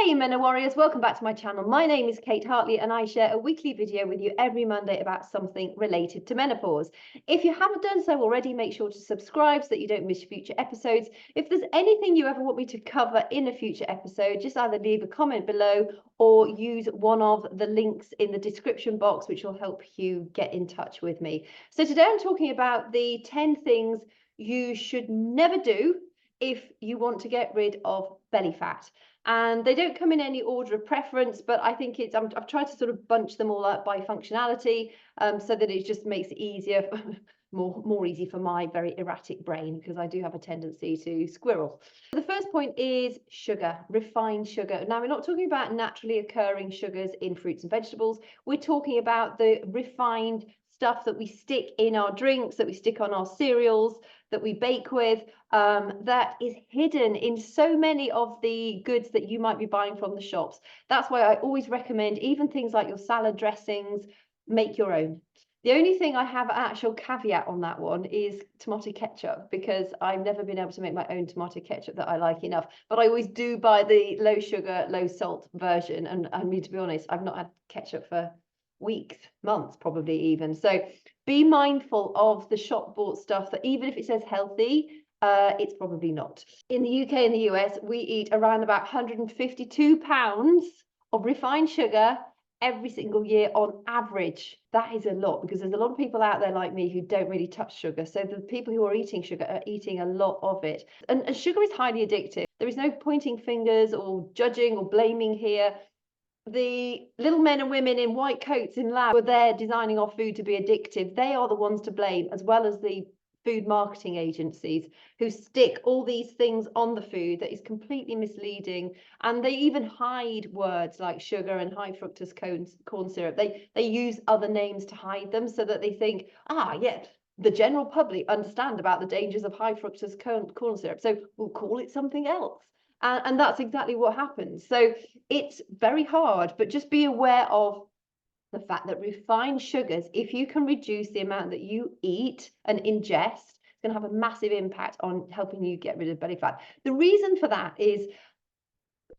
Hey Mena Warriors, welcome back to my channel. My name is Kate Hartley and I share a weekly video with you every Monday about something related to menopause. If you haven't done so already, make sure to subscribe so that you don't miss future episodes. If there's anything you ever want me to cover in a future episode, just either leave a comment below or use one of the links in the description box, which will help you get in touch with me. So today I'm talking about the 10 things you should never do if you want to get rid of belly fat. And they don't come in any order of preference, but I think I've tried to sort of bunch them all up by functionality, so that it just makes it easier, more easy for my very erratic brain, because I do have a tendency to squirrel. The first point is sugar, refined sugar. Now, we're not talking about naturally occurring sugars in fruits and vegetables. We're talking about the refined stuff that we stick in our drinks, that we stick on our cereals, that we bake with, that is hidden in so many of the goods that you might be buying from the shops. That's why I always recommend even things like your salad dressings, make your own. The only thing I have an actual caveat on that one is tomato ketchup, because I've never been able to make my own tomato ketchup that I like enough. But I always do buy the low sugar, low salt version. And I mean, to be honest, I've not had ketchup for weeks, months, probably even. So be mindful of the shop bought stuff that even if it says healthy, it's probably not. In the UK and the US, we eat around about 152 pounds of refined sugar every single year on average. That is a lot, because there's a lot of people out there like me who don't really touch sugar. So the people who are eating sugar are eating a lot of it. And sugar is highly addictive. There is no pointing fingers or judging or blaming here. The little men and women in white coats in lab were there designing our food to be addictive. They are the ones to blame, as well as the food marketing agencies who stick all these things on the food that is completely misleading. And they even hide words like sugar and high fructose corn syrup. They use other names to hide them so that they think, yeah, the general public understand about the dangers of high fructose corn syrup, so we'll call it something else. And that's exactly what happens. So it's very hard, but just be aware of the fact that refined sugars, if you can reduce the amount that you eat and ingest, it's going to have a massive impact on helping you get rid of belly fat. The reason for that is,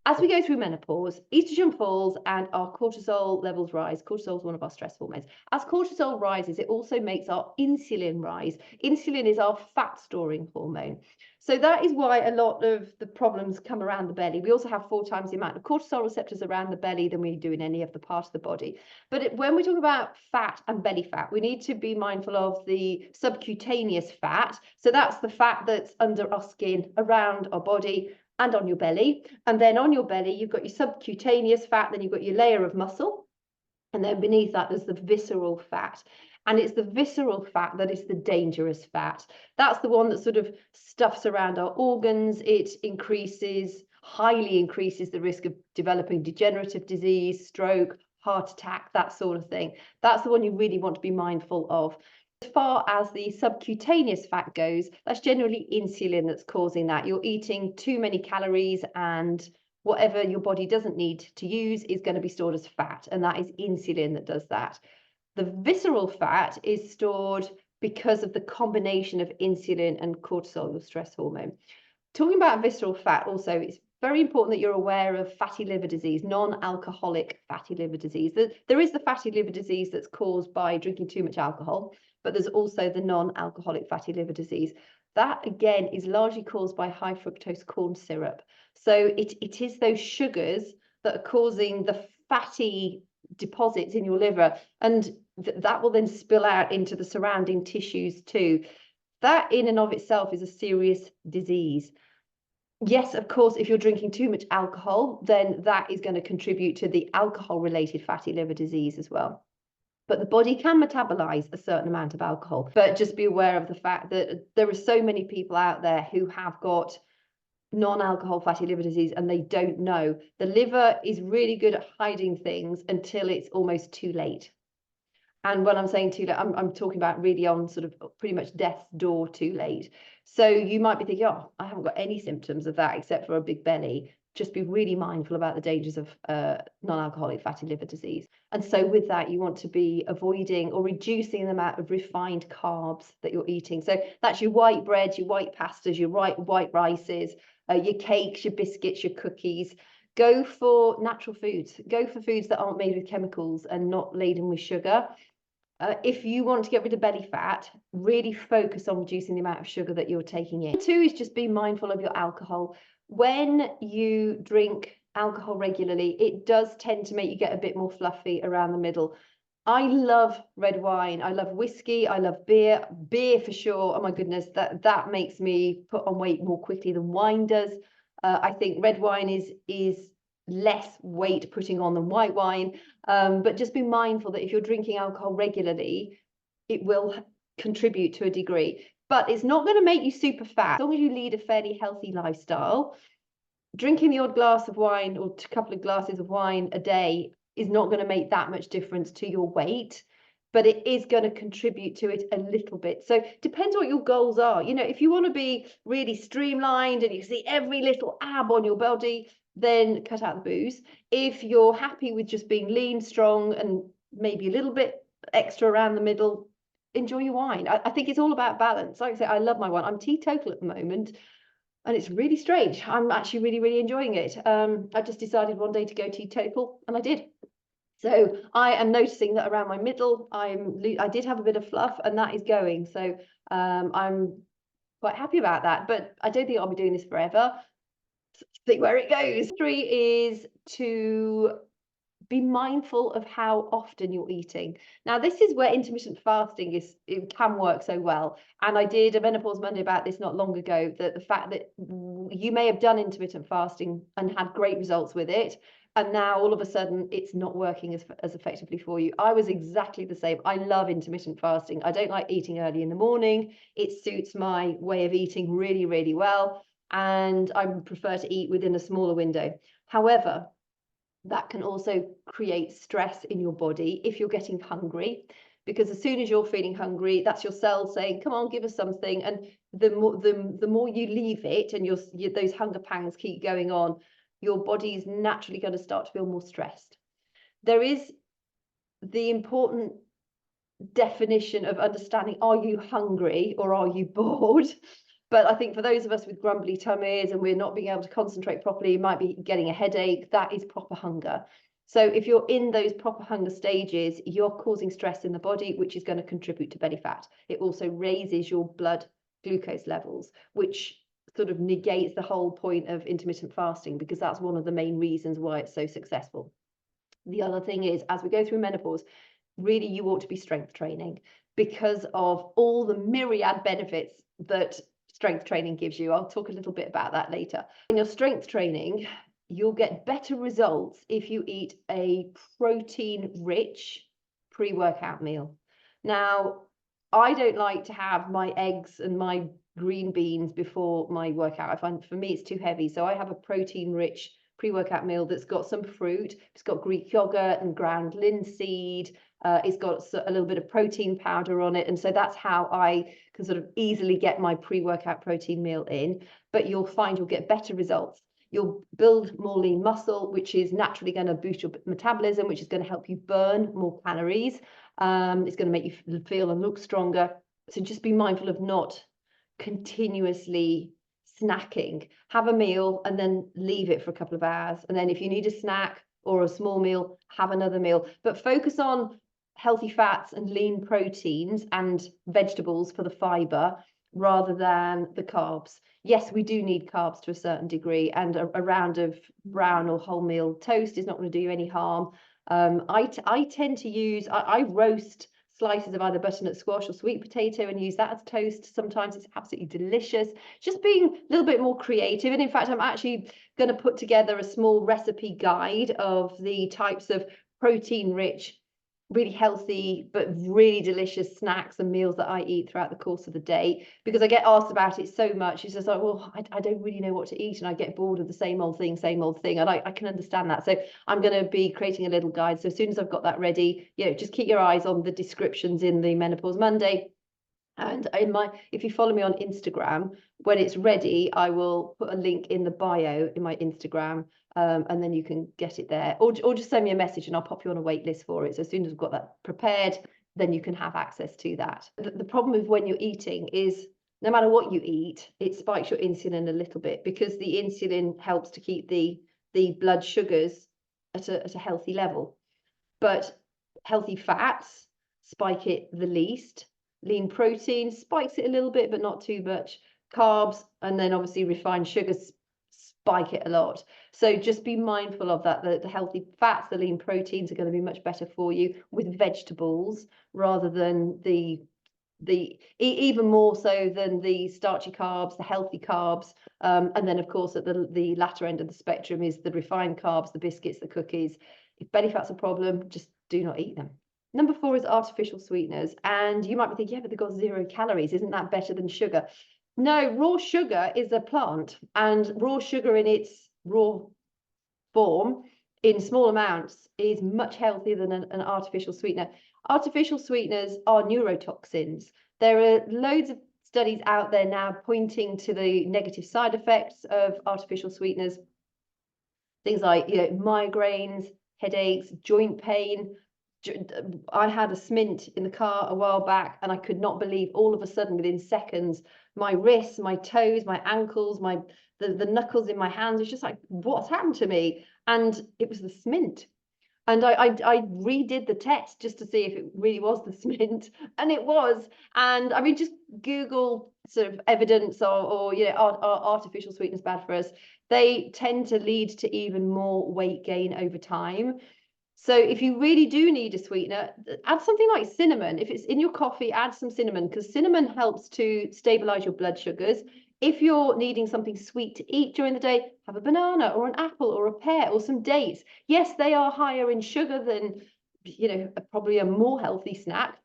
as we go through menopause, estrogen falls and our cortisol levels rise. Cortisol is one of our stress hormones. As cortisol rises, it also makes our insulin rise. Insulin is our fat storing hormone. So that is why a lot of the problems come around the belly. We also have 4 times the amount of cortisol receptors around the belly than we do in any of the part of the body. But when we talk about fat and belly fat, we need to be mindful of the subcutaneous fat. So that's the fat that's under our skin, around our body, and on your belly. And then on your belly, you've got your subcutaneous fat, then you've got your layer of muscle. And then beneath that, there's the visceral fat. And it's the visceral fat that is the dangerous fat. That's the one that sort of stuffs around our organs. It highly increases the risk of developing degenerative disease, stroke, heart attack, that sort of thing. That's the one you really want to be mindful of. As far as the subcutaneous fat goes, that's generally insulin that's causing that. You're eating too many calories, and whatever your body doesn't need to use is going to be stored as fat, and that is insulin that does that. The visceral fat is stored because of the combination of insulin and cortisol, your stress hormone. Talking about visceral fat also, it's very important that you're aware of fatty liver disease, non-alcoholic fatty liver disease. There is the fatty liver disease that's caused by drinking too much alcohol, but there's also the non-alcoholic fatty liver disease. That, again, is largely caused by high fructose corn syrup. So it is those sugars that are causing the fatty deposits in your liver, and that will then spill out into the surrounding tissues too. That in and of itself is a serious disease. Yes, of course, if you're drinking too much alcohol, then that is going to contribute to the alcohol-related fatty liver disease as well. But the body can metabolize a certain amount of alcohol. But just be aware of the fact that there are so many people out there who have got non-alcohol fatty liver disease and they don't know. The liver is really good at hiding things until it's almost too late. And when I'm saying too late, I'm talking about really on sort of pretty much death's door too late. So you might be thinking, oh, I haven't got any symptoms of that except for a big belly. Just be really mindful about the dangers of non-alcoholic fatty liver disease. And so with that, you want to be avoiding or reducing the amount of refined carbs that you're eating. So that's your white breads, your white pastas, your white rices, your cakes, your biscuits, your cookies. Go for natural foods. Go for foods that aren't made with chemicals and not laden with sugar. If you want to get rid of belly fat, really focus on reducing the amount of sugar that you're taking in. 2 is just be mindful of your alcohol. When you drink alcohol regularly, it does tend to make you get a bit more fluffy around the middle. I love red wine. I love whiskey. I love beer. Beer for sure. Oh my goodness, that makes me put on weight more quickly than wine does. I think red wine is less weight putting on than white wine. But just be mindful that if you're drinking alcohol regularly, it will contribute to a degree. But it's not going to make you super fat. As long as you lead a fairly healthy lifestyle, drinking the odd glass of wine or a couple of glasses of wine a day is not going to make that much difference to your weight, but it is going to contribute to it a little bit. So depends what your goals are. You know, if you want to be really streamlined and you see every little ab on your body, then cut out the booze. If you're happy with just being lean, strong, and maybe a little bit extra around the middle, enjoy your wine. I think it's all about balance. Like I say, I love my wine. I'm teetotal at the moment. And it's really strange. I'm actually really, really enjoying it. I just decided one day to go teetotal, and I did. So I am noticing that around my middle, I did have a bit of fluff, and that is going. So I'm quite happy about that. But I don't think I'll be doing this forever. See where it goes. 3 is to be mindful of how often you're eating. Now, this is where intermittent fasting it can work so well. And I did a Menopause Monday about this not long ago, that the fact that you may have done intermittent fasting and had great results with it, and now all of a sudden it's not working as effectively for you. I was exactly the same. I love intermittent fasting. I don't like eating early in the morning. It suits my way of eating really, really well. And I prefer to eat within a smaller window. However, that can also create stress in your body if you're getting hungry, because as soon as you're feeling hungry, that's your cells saying, come on, give us something. And the more you leave it and those hunger pangs keep going on, your body is naturally going to start to feel more stressed. There is the important definition of understanding, are you hungry or are you bored? But I think for those of us with grumbly tummies and we're not being able to concentrate properly, you might be getting a headache, that is proper hunger. So if you're in those proper hunger stages, you're causing stress in the body, which is going to contribute to belly fat. It also raises your blood glucose levels, which sort of negates the whole point of intermittent fasting, because that's one of the main reasons why it's so successful. The other thing is, as we go through menopause, really you ought to be strength training, because of all the myriad benefits that strength training gives you. I'll talk a little bit about that later. In your strength training, you'll get better results if you eat a protein-rich pre-workout meal. Now, I don't like to have my eggs and my green beans before my workout. I find for me it's too heavy. So I have a protein-rich pre-workout meal that's got some fruit. It's got Greek yogurt and ground linseed. It's got a little bit of protein powder on it. And so that's how I can sort of easily get my pre-workout protein meal in. But you'll find you'll get better results. You'll build more lean muscle, which is naturally going to boost your metabolism, which is going to help you burn more calories. It's going to make you feel and look stronger. So just be mindful of not continuously snacking. Have a meal and then leave it for a couple of hours. And then if you need a snack or a small meal, have another meal. But focus on healthy fats and lean proteins and vegetables for the fiber rather than the carbs. Yes, we do need carbs to a certain degree, and a round of brown or wholemeal toast is not going to do you any harm. I tend to use, I roast slices of either butternut squash or sweet potato and use that as toast. Sometimes it's absolutely delicious. Just being a little bit more creative. And in fact, I'm actually going to put together a small recipe guide of the types of protein-rich, really healthy, but really delicious snacks and meals that I eat throughout the course of the day, because I get asked about it so much. It's just like, well, I don't really know what to eat, and I get bored of the same old thing. And I can understand that. So I'm going to be creating a little guide. So as soon as I've got that ready, just keep your eyes on the descriptions in the Menopause Monday. And if you follow me on Instagram, when it's ready, I will put a link in the bio in my Instagram, and then you can get it there, or just send me a message and I'll pop you on a wait list for it. So as soon as I've got that prepared, then you can have access to that. The problem with when you're eating is no matter what you eat, it spikes your insulin a little bit, because the insulin helps to keep the the blood sugars at a healthy level. But healthy fats spike it the least. Lean protein spikes it a little bit, but not too much. Carbs, and then obviously refined sugars spike it a lot. So just be mindful of that. The healthy fats, the lean proteins are going to be much better for you with vegetables rather than even more so than the starchy carbs, the healthy carbs. And then of course at the latter end of the spectrum is the refined carbs, the biscuits, the cookies. If belly fat's a problem, just do not eat them. Number 4 is artificial sweeteners. And you might be thinking, yeah, but they've got 0 calories. Isn't that better than sugar? No, raw sugar is a plant, and raw sugar in its raw form in small amounts is much healthier than an artificial sweetener. Artificial sweeteners are neurotoxins. There are loads of studies out there now pointing to the negative side effects of artificial sweeteners. Things like, migraines, headaches, joint pain. I had a smint in the car a while back, and I could not believe all of a sudden within seconds, my wrists, my toes, my ankles, the knuckles in my hands, it's just like, what's happened to me? And it was the smint. And I redid the test just to see if it really was the smint, and it was. And I mean, just Google sort of evidence or are artificial sweeteners bad for us? They tend to lead to even more weight gain over time. So if you really do need a sweetener, add something like cinnamon. If it's in your coffee, add some cinnamon, because cinnamon helps to stabilize your blood sugars. If you're needing something sweet to eat during the day, have a banana or an apple or a pear or some dates. Yes, they are higher in sugar than, probably a more healthy snack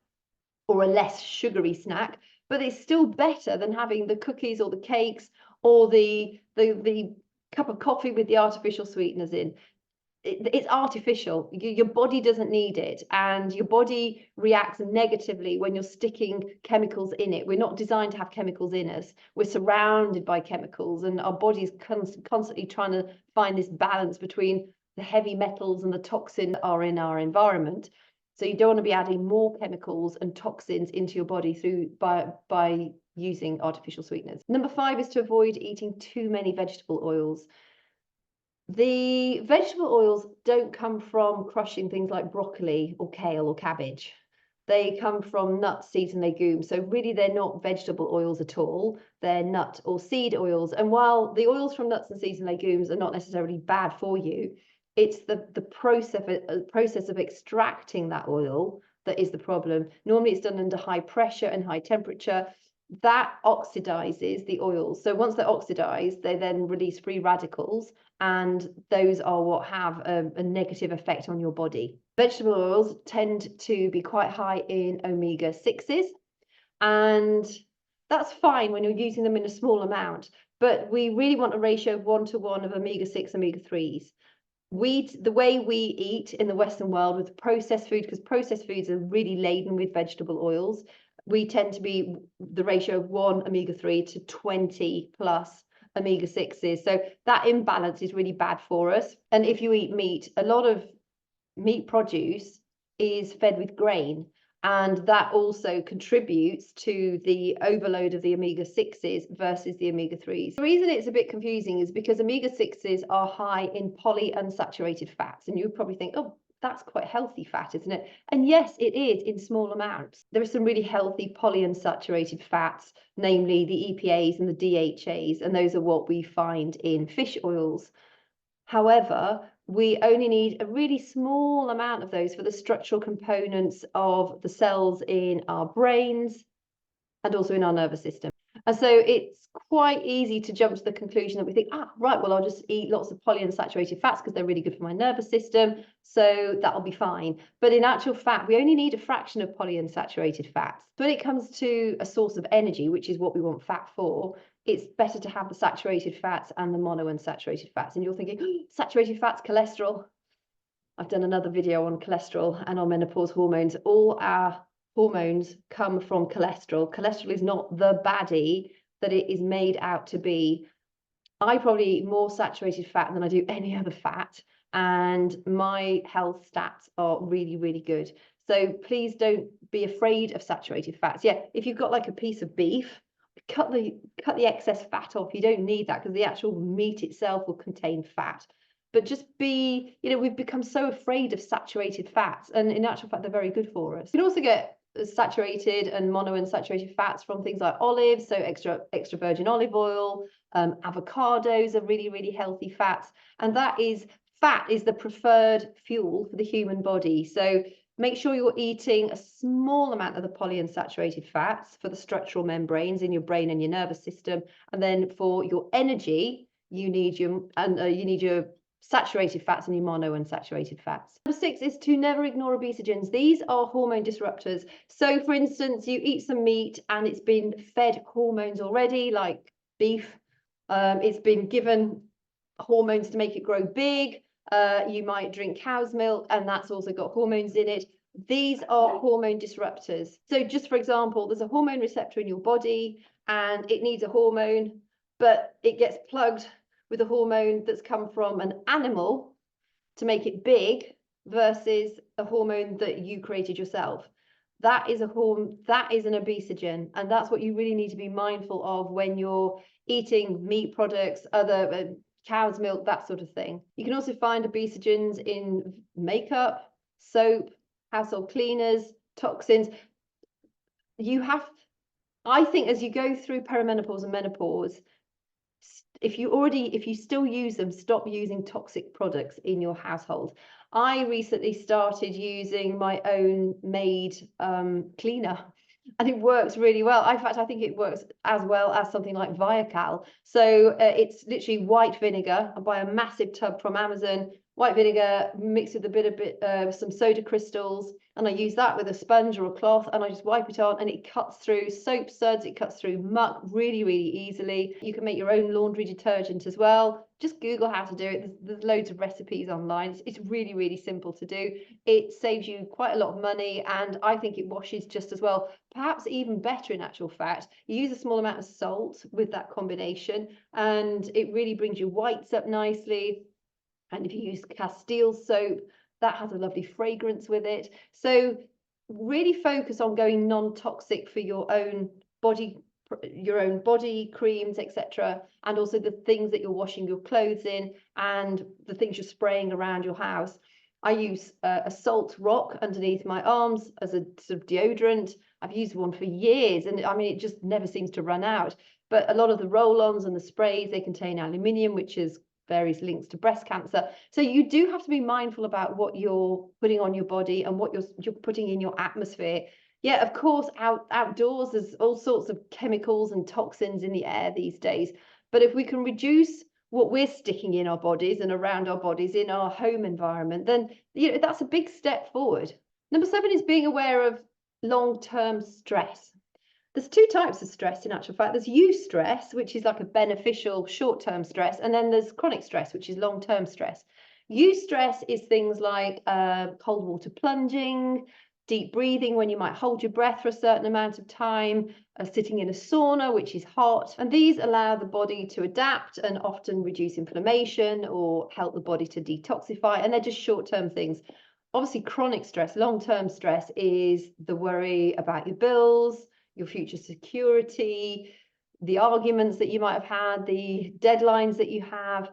or a less sugary snack, but it's still better than having the cookies or the cakes or the cup of coffee with the artificial sweeteners in. It's artificial. Your body doesn't need it, and your body reacts negatively when you're sticking chemicals in it. We're not designed to have chemicals in us. We're surrounded by chemicals, and our body's constantly trying to find this balance between the heavy metals and the toxins that are in our environment. So you don't want to be adding more chemicals and toxins into your body by using artificial sweeteners. Number 5 is to avoid eating too many vegetable oils. The vegetable oils don't come from crushing things like broccoli or kale or cabbage. They come from nuts, seeds, and legumes. So really, they're not vegetable oils at all. They're nut or seed oils. And while the oils from nuts and seeds and legumes are not necessarily bad for you, it's the process of extracting that oil that is the problem. Normally, it's done under high pressure and high temperature. That oxidizes the oils. So once they're oxidized, they then release free radicals, and those are what have a negative effect on your body. Vegetable oils tend to be quite high in omega-6s, and that's fine when you're using them in a small amount, but we really want a ratio of 1-to-1 of omega-6, omega-3s. The way we eat in the Western world with processed food, because processed foods are really laden with vegetable oils, we tend to be the ratio of 1 omega-3 to 20 plus omega-6s. So that imbalance is really bad for us. And if you eat meat, a lot of meat produce is fed with grain, and that also contributes to the overload of the omega-6s versus the omega-3s. The reason it's a bit confusing is because omega-6s are high in polyunsaturated fats, and you would probably think, oh, that's quite healthy fat, isn't it? And yes, it is in small amounts. There are some really healthy polyunsaturated fats, namely the EPAs and the DHAs, and those are what we find in fish oils. However, we only need a really small amount of those for the structural components of the cells in our brains and also in our nervous system. And so it's quite easy to jump to the conclusion that we think, right, well, I'll just eat lots of polyunsaturated fats because they're really good for my nervous system, so that'll be fine. But in actual fact, we only need a fraction of polyunsaturated fats. So when it comes to a source of energy, which is what we want fat for, it's better to have the saturated fats and the monounsaturated fats. And you're thinking, saturated fats, cholesterol. I've done another video on cholesterol and on menopause hormones. All our hormones come from cholesterol. Cholesterol is not the baddie that it is made out to be. I probably eat more saturated fat than I do any other fat, and my health stats are really, really good. So please don't be afraid of saturated fats. Yeah, if you've got like a piece of beef, cut the excess fat off. You don't need that because the actual meat itself will contain fat. but just be, we've become so afraid of saturated fats, and in actual fact, they're very good for us. You can also get saturated and monounsaturated fats from things like olives, so extra virgin olive oil. Avocados are really, really healthy fats, and fat is the preferred fuel for the human body. So make sure you're eating a small amount of the polyunsaturated fats for the structural membranes in your brain and your nervous system, and then for your energy, you need your saturated fats and your monounsaturated fats. Number 6 is to never ignore obesogens. These are hormone disruptors. So for instance, you eat some meat and it's been fed hormones already, like beef. It's been given hormones to make it grow big. You might drink cow's milk, and that's also got hormones in it. These are hormone disruptors. So just for example, there's a hormone receptor in your body and it needs a hormone, but it gets plugged with a hormone that's come from an animal to make it big versus a hormone that you created yourself. That is an obesogen, and that's what you really need to be mindful of when you're eating meat products, other cow's milk, that sort of thing. You can also find obesogens in makeup, soap, household cleaners, toxins. I think as you go through perimenopause and menopause, if you still use them, stop using toxic products in your household. I recently started using my own made cleaner, and it works really well. In fact, I think it works as well as something like Viacal. So it's literally white vinegar. I buy a massive tub from Amazon, white vinegar mixed with a bit of some soda crystals, and I use that with a sponge or a cloth, and I just wipe it on, and it cuts through soap suds, it cuts through muck really, really easily. You can make your own laundry detergent as well. Just Google how to do it. There's loads of recipes online. It's really, really simple to do. It saves you quite a lot of money, and I think it washes just as well, perhaps even better in actual fact. You use a small amount of salt with that combination, and it really brings your whites up nicely. And if you use Castile soap, that has a lovely fragrance with it. So really focus on going non-toxic for your own body creams, etc., and also the things that you're washing your clothes in and the things you're spraying around your house. I use a salt rock underneath my arms as a sort of deodorant. I've used one for years, and I mean, it just never seems to run out. But a lot of the roll-ons and the sprays, they contain aluminium, which is various links to breast cancer. So you do have to be mindful about what you're putting on your body and what you're putting in your atmosphere. Yeah, of course, outdoors, there's all sorts of chemicals and toxins in the air these days. But if we can reduce what we're sticking in our bodies and around our bodies in our home environment, then that's a big step forward. Number 7 is being aware of long-term stress. There's 2 types of stress in actual fact. There's eustress, which is like a beneficial short-term stress, and then there's chronic stress, which is long-term stress. Eustress is things like cold water plunging, deep breathing when you might hold your breath for a certain amount of time, sitting in a sauna, which is hot. And these allow the body to adapt and often reduce inflammation or help the body to detoxify, and they're just short-term things. Obviously, chronic stress, long-term stress, is the worry about your bills, your future security, the arguments that you might have had, the deadlines that you have,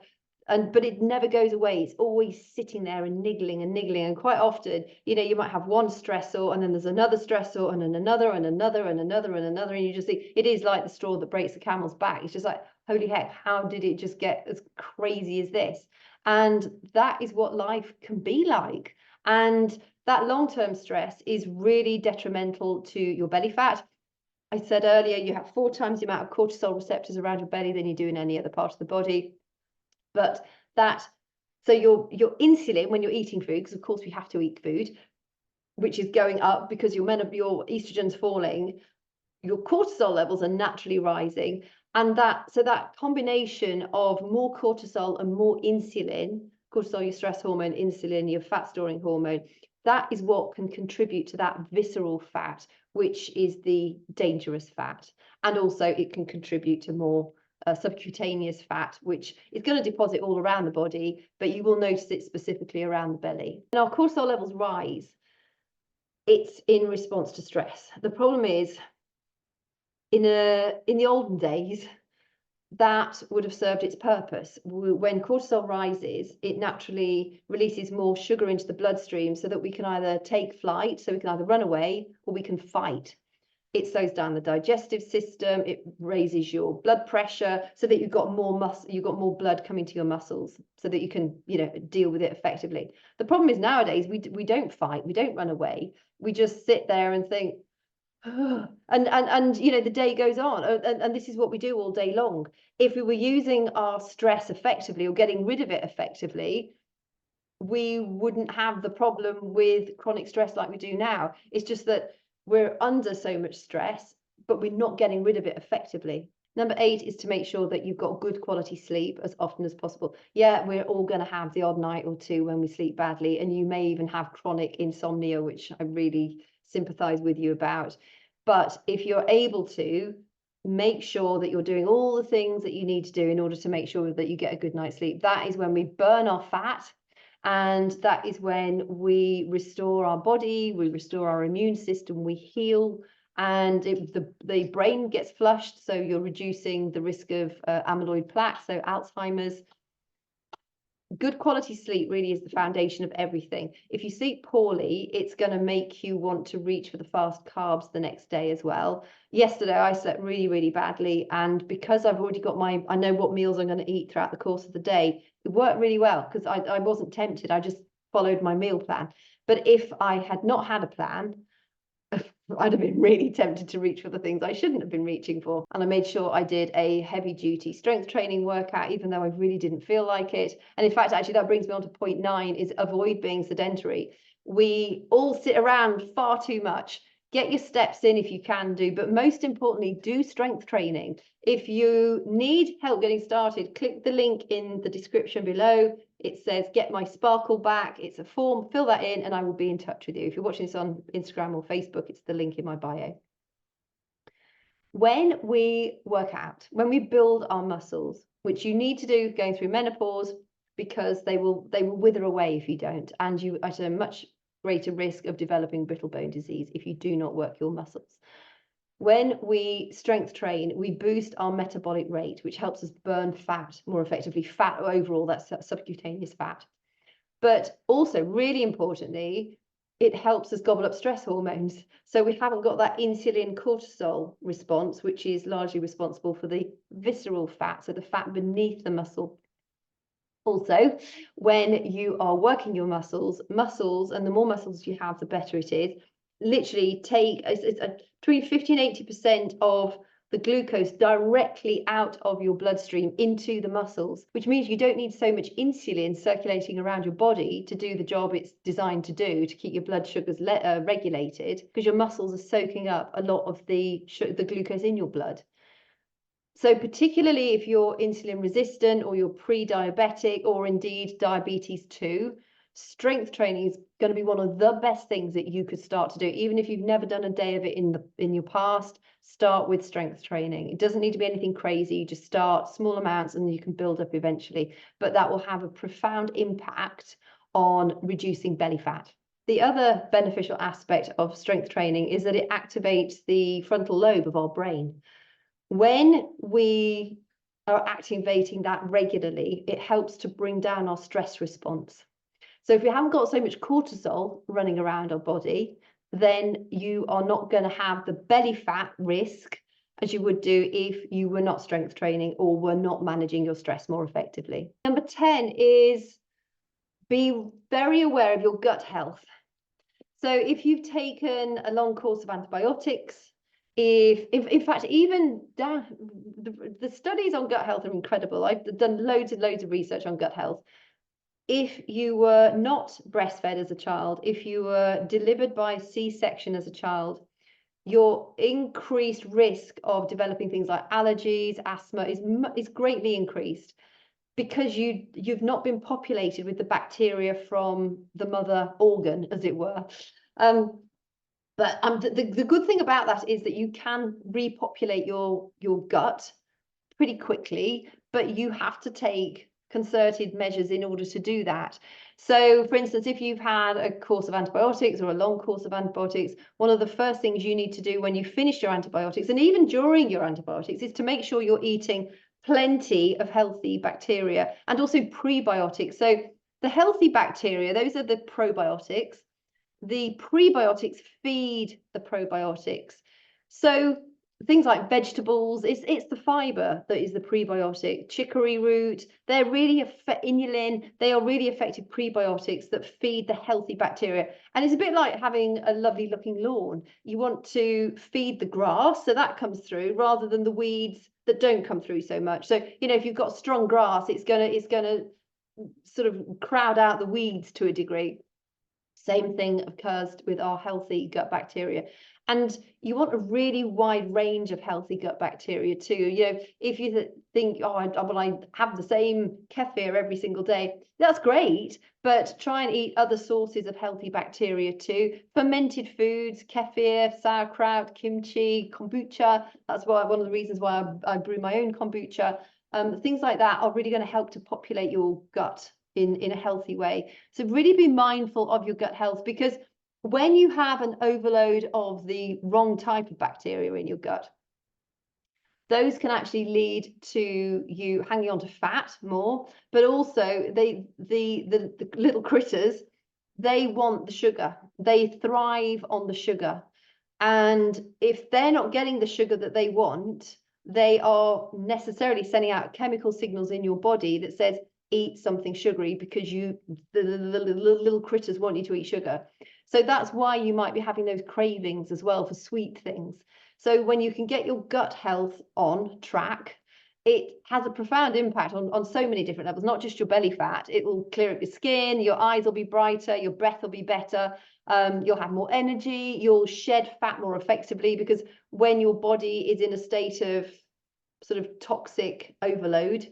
but it never goes away. It's always sitting there and niggling, and quite often, you might have one stressor, and then there's another stressor, and then another, and another, and another, and another, and you just think it is like the straw that breaks the camel's back. It's just like, holy heck, how did it just get as crazy as this? And that is what life can be like. And that long-term stress is really detrimental to your belly fat. I said earlier, you have 4 times the amount of cortisol receptors around your belly than you do in any other part of the body. But so your insulin when you're eating food, because of course we have to eat food, which is going up because your estrogen's falling, your cortisol levels are naturally rising, and that combination of more cortisol and more insulin, cortisol, your stress hormone, insulin, your fat storing hormone, that is what can contribute to that visceral fat, which is the dangerous fat. And also it can contribute to more subcutaneous fat, which is going to deposit all around the body, but you will notice it specifically around the belly. And our cortisol levels rise. It's in response to stress. The problem is, in the olden days, that would have served its purpose. When cortisol rises, it naturally releases more sugar into the bloodstream so that we can either take flight, so we can either run away, or we can fight. It slows down the digestive system, it raises your blood pressure so that you've got more blood coming to your muscles so that you can, deal with it effectively. The problem is nowadays we don't fight, we don't run away, we just sit there and think, and the day goes on, and this is what we do all day long. If we were using our stress effectively or getting rid of it effectively, we wouldn't have the problem with chronic stress like we do now. It's just that we're under so much stress, but we're not getting rid of it effectively. Number 8 is to make sure that you've got good quality sleep as often as possible. Yeah, we're all going to have the odd night or two when we sleep badly, and you may even have chronic insomnia, which I really sympathize with you about. But if you're able to, make sure that you're doing all the things that you need to do in order to make sure that you get a good night's sleep. That is when we burn our fat, and that is when we restore our body, we restore our immune system, we heal, and the brain gets flushed, so you're reducing the risk of amyloid plaque, so Alzheimer's. Good quality sleep really is the foundation of everything. If you sleep poorly, it's going to make you want to reach for the fast carbs the next day as well. Yesterday, I slept really, really badly. And because I've already got I know what meals I'm going to eat throughout the course of the day, it worked really well because I wasn't tempted. I just followed my meal plan. But if I had not had a plan, I'd have been really tempted to reach for the things I shouldn't have been reaching for. And I made sure I did a heavy duty strength training workout, even though I really didn't feel like it. And in fact, actually, that brings me on to point 9, is avoid being sedentary. We all sit around far too much. Get your steps in if you can do, but most importantly, do strength training. If you need help getting started, click the link in the description below. It says get my sparkle back. It's a form, fill that in, and I will be in touch with you. If you're watching this on Instagram or Facebook, it's the link in my bio. When we work out, when we build our muscles, which you need to do going through menopause, because they will wither away if you don't, and you are at a much greater risk of developing brittle bone disease if you do not work your muscles. When we strength train, we boost our metabolic rate, which helps us burn fat more effectively, fat overall, that's subcutaneous fat. But also, really importantly, it helps us gobble up stress hormones. So we haven't got that insulin cortisol response, which is largely responsible for the visceral fat, so the fat beneath the muscle. Also, when you are working your muscles, and the more muscles you have, the better it is, literally take between 50 and 80% of the glucose directly out of your bloodstream into the muscles, which means you don't need so much insulin circulating around your body to do the job it's designed to do, to keep your blood sugars regulated, because your muscles are soaking up a lot of the glucose in your blood. So particularly if you're insulin resistant or you're pre-diabetic or indeed diabetes 2, strength training is going to be one of the best things that you could start to do. Even if you've never done a day of it in your past, start with strength training. It doesn't need to be anything crazy. You just start small amounts and you can build up eventually. But that will have a profound impact on reducing belly fat. The other beneficial aspect of strength training is that it activates the frontal lobe of our brain. When we are activating that regularly, it helps to bring down our stress response. So if we haven't got so much cortisol running around our body, then you are not going to have the belly fat risk as you would do if you were not strength training or were not managing your stress more effectively. Number 10 is be very aware of your gut health. So if you've taken a long course of antibiotics, if in fact, even down, the studies on gut health are incredible. I've done loads and loads of research on gut health. If you were not breastfed as a child, if you were delivered by C-section as a child, your increased risk of developing things like allergies, asthma is greatly increased, because you've not been populated with the bacteria from the mother organ, as it were. But the good thing about that is that you can repopulate your gut pretty quickly, but you have to take concerted measures in order to do that. So, for instance, if you've had a course of antibiotics or a long course of antibiotics, one of the first things you need to do when you finish your antibiotics, and even during your antibiotics, is to make sure you're eating plenty of healthy bacteria and also prebiotics. So the healthy bacteria, those are the probiotics. The prebiotics feed the probiotics. So things like vegetables, it's the fiber that is the prebiotic. Chicory root, they're really inulin, they are really effective prebiotics that feed the healthy bacteria. And it's a bit like having a lovely looking lawn. You want to feed the grass, so that comes through, rather than the weeds that don't come through so much. So, you know, if you've got strong grass, it's gonna sort of crowd out the weeds to a degree. Same thing occurs with our healthy gut bacteria. And you want a really wide range of healthy gut bacteria too. You know, if you think, oh, I have the same kefir every single day, that's great, but try and eat other sources of healthy bacteria too. Fermented foods, kefir, sauerkraut, kimchi, kombucha. That's why one of the reasons why I brew my own kombucha. Things like that are really going to help to populate your gut in a healthy way. So really be mindful of your gut health, because when you have an overload of the wrong type of bacteria in your gut, those can actually lead to you hanging on to fat more, but also the little critters, they want the sugar. They thrive on the sugar. And if they're not getting the sugar that they want, they are necessarily sending out chemical signals in your body that says, eat something sugary, because the little critters want you to eat sugar. So that's why you might be having those cravings as well for sweet things. So when you can get your gut health on track, it has a profound impact on so many different levels, not just your belly fat. It will clear up your skin, your eyes will be brighter, your breath will be better, you'll have more energy, you'll shed fat more effectively, because when your body is in a state of sort of toxic overload,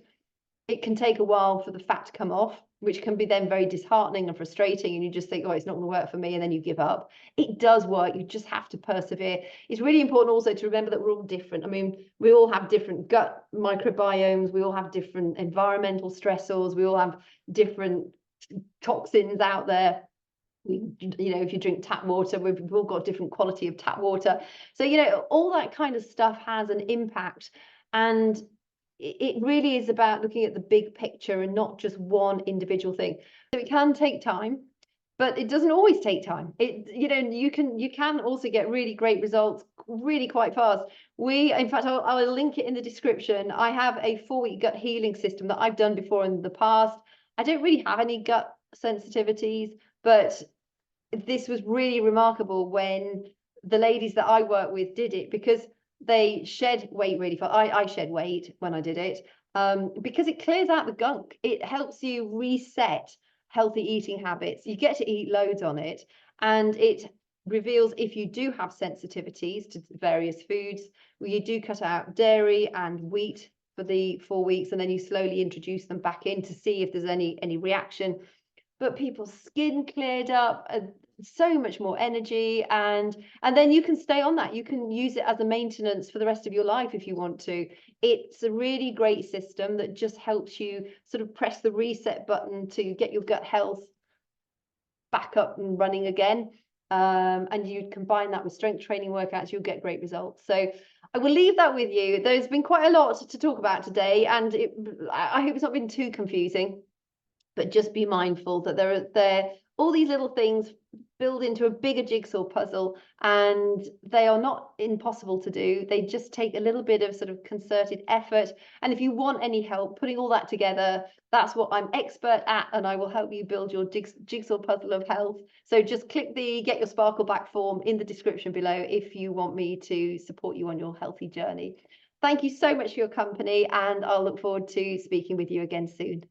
it can take a while for the fat to come off, which can be then very disheartening and frustrating, and you just think, oh, it's not going to work for me, and then you give up. It does work, you just have to persevere. It's really important also to remember that we're all different. I mean, we all have different gut microbiomes, we all have different environmental stressors, we all have different toxins out there. You know, if you drink tap water, we've all got different quality of tap water. So, you know, all that kind of stuff has an impact, and it really is about looking at the big picture and not just one individual thing. So it can take time, but it doesn't always take time. You know, you can also get really great results really quite fast. In fact, I'll link it in the description. I have a 4-week gut healing system that I've done before in the past. I don't really have any gut sensitivities, but this was really remarkable when the ladies that I work with did it, because they shed weight really fast. I shed weight when I did it, because it clears out the gunk. It helps you reset healthy eating habits. You get to eat loads on it, and it reveals if you do have sensitivities to various foods. You do cut out dairy and wheat for the 4 weeks, and then you slowly introduce them back in to see if there's any reaction. But people's skin cleared up, so much more energy, and then you can stay on that. You can use it as a maintenance for the rest of your life if you want to. It's a really great system that just helps you sort of press the reset button to get your gut health back up and running again. And you combine that with strength training workouts, you'll get great results. So I will leave that with you. There's been quite a lot to talk about today, and I hope it's not been too confusing. But just be mindful that there all these little things build into a bigger jigsaw puzzle, and they are not impossible to do. They just take a little bit of sort of concerted effort. And if you want any help putting all that together, that's what I'm expert at, and I will help you build your jigsaw puzzle of health. So just click the Get Your Sparkle Back form in the description below if you want me to support you on your healthy journey. Thank you so much for your company, and I'll look forward to speaking with you again soon.